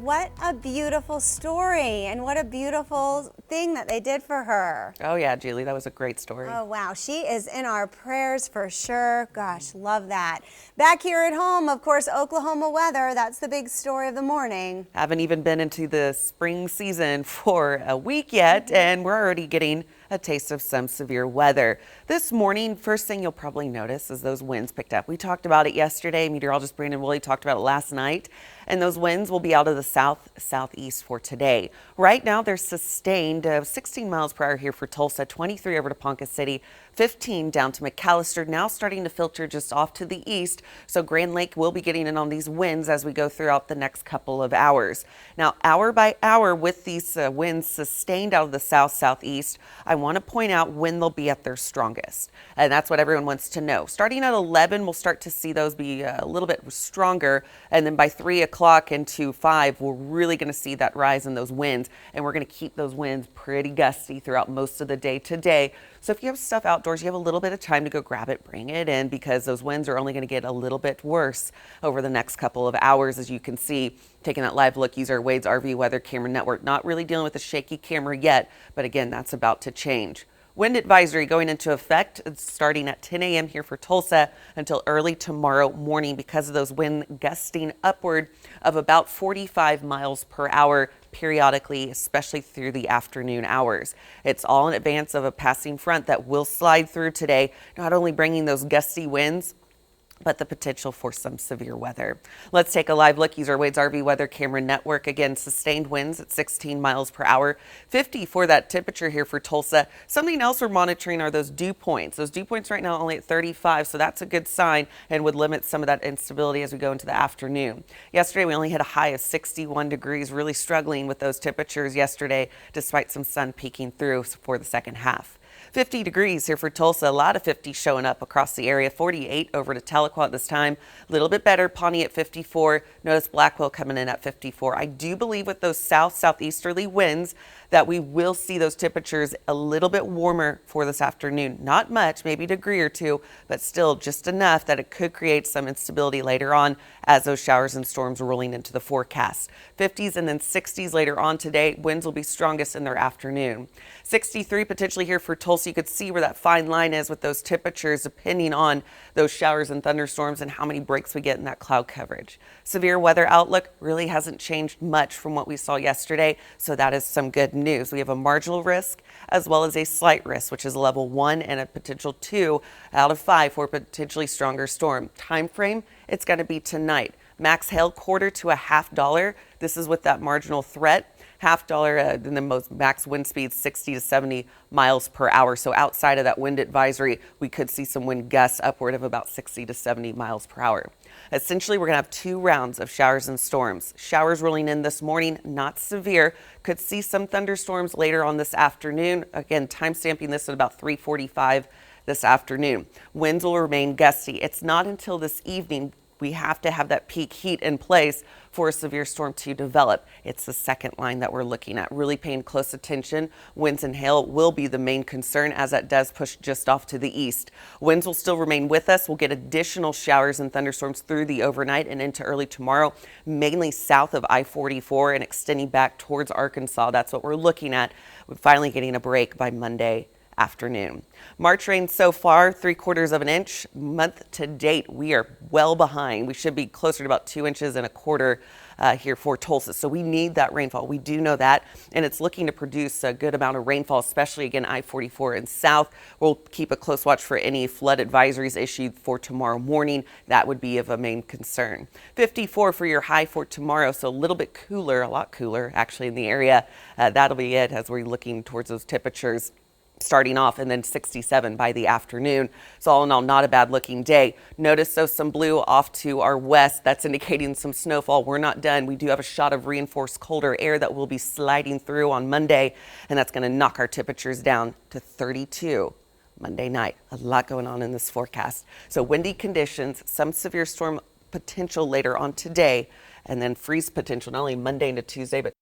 what a beautiful story and what a beautiful thing that they did for her. Oh yeah, Julie, that was a great story. Oh wow, she is in our prayers for sure. Gosh, love that. Back here at home, of course, Oklahoma weather, that's the big story of the morning. Haven't even been into the spring season for a week yet, and we're already getting a taste of some severe weather. This morning, first thing you'll probably notice is those winds picked up. We talked about it yesterday. Meteorologist Brandon Woolley talked about it last night, and those winds will be out of the southeast for today. Right now, they're sustained 16 miles per hour here for Tulsa, 23 over to Ponca City, 15 down to McAllister, now starting to filter just off to the east. So Grand Lake will be getting in on these winds as we go throughout the next couple of hours. Now, hour by hour with these winds sustained out of the southeast, I want to point out when they'll be at their strongest. And that's what everyone wants to know. Starting at 11, we'll start to see those be a little bit stronger. And then by 3 o'clock into 5, we're really going to see that rise in those winds. And we're going to keep those winds pretty gusty throughout most of the day today. So if you have stuff outdoors, you have a little bit of time to go grab it, bring it in, because those winds are only going to get a little bit worse over the next couple of hours. As you can see, taking that live look, user Wade's RV Weather Camera Network, not really dealing with a shaky camera yet, but again, that's about to change. Wind advisory going into effect starting at 10 a.m. here for Tulsa until early tomorrow morning because of those winds gusting upward of about 45 miles per hour periodically, especially through the afternoon hours. It's all in advance of a passing front that will slide through today, not only bringing those gusty winds, but the potential for some severe weather. Let's take a live look. User Wade's RV Weather Camera Network. Again, sustained winds at 16 miles per hour, 50 for that temperature here for Tulsa. Something else we're monitoring are those dew points. Those dew points right now only at 35, so that's a good sign and would limit some of that instability as we go into the afternoon. Yesterday, we only hit a high of 61 degrees, really struggling with those temperatures yesterday, despite some sun peeking through for the second half. 50 degrees here for Tulsa, a lot of 50 showing up across the area. 48 over to Tahlequah at this time, a little bit better. Pawnee at 54. Notice Blackwell coming in at 54. I do believe with those southeasterly winds that we will see those temperatures a little bit warmer for this afternoon. Not much, maybe a degree or two, but still just enough that it could create some instability later on as those showers and storms are rolling into the forecast. 50s and then 60s later on today. Winds will be strongest in their afternoon. 63 potentially here for Tulsa. You could see where that fine line is with those temperatures depending on those showers and thunderstorms and how many breaks we get in that cloud coverage. Severe weather outlook really hasn't changed much from what we saw yesterday, so that is some good news. We have a marginal risk as well as a slight risk, which is level 1 and a potential 2 out of 5 for a potentially stronger storm. Time frame, it's going to be tonight. Max hail $0.25 to $0.50. This is with that marginal threat. $0.50 and the most max wind speed 60 to 70 miles per hour. So outside of that wind advisory, we could see some wind gusts upward of about 60 to 70 miles per hour. Essentially, we're going to have 2 rounds of showers and storms. Showers rolling in this morning, not severe. Could see some thunderstorms later on this afternoon. Again, time stamping this at about 3:45 this afternoon. Winds will remain gusty. It's not until this evening we have to have that peak heat in place for a severe storm to develop. It's the second line that we're looking at. Really paying close attention. Winds and hail will be the main concern as that does push just off to the east. Winds will still remain with us. We'll get additional showers and thunderstorms through the overnight and into early tomorrow, mainly south of I-44 and extending back towards Arkansas. That's what we're looking at. We're finally getting a break by Monday afternoon. March rain so far, 3/4 of an inch. Month to date, we are well behind. We should be closer to about 2 inches and a quarter here for Tulsa. So we need that rainfall. We do know that, and it's looking to produce a good amount of rainfall, especially again I-44 and south. We'll keep a close watch for any flood advisories issued for tomorrow morning. That would be of a main concern. 54 for your high for tomorrow, so a little bit cooler, a lot cooler actually in the area. That'll be it as we're looking towards those temperatures starting off, and then 67 by the afternoon. So all in all, not a bad looking day. Notice though some blue off to our west. That's indicating some snowfall. We're not done. We do have a shot of reinforced colder air that will be sliding through on Monday, and that's going to knock our temperatures down to 32 Monday night. A lot going on in this forecast. So windy conditions, some severe storm potential later on today, and then freeze potential not only Monday into Tuesday, but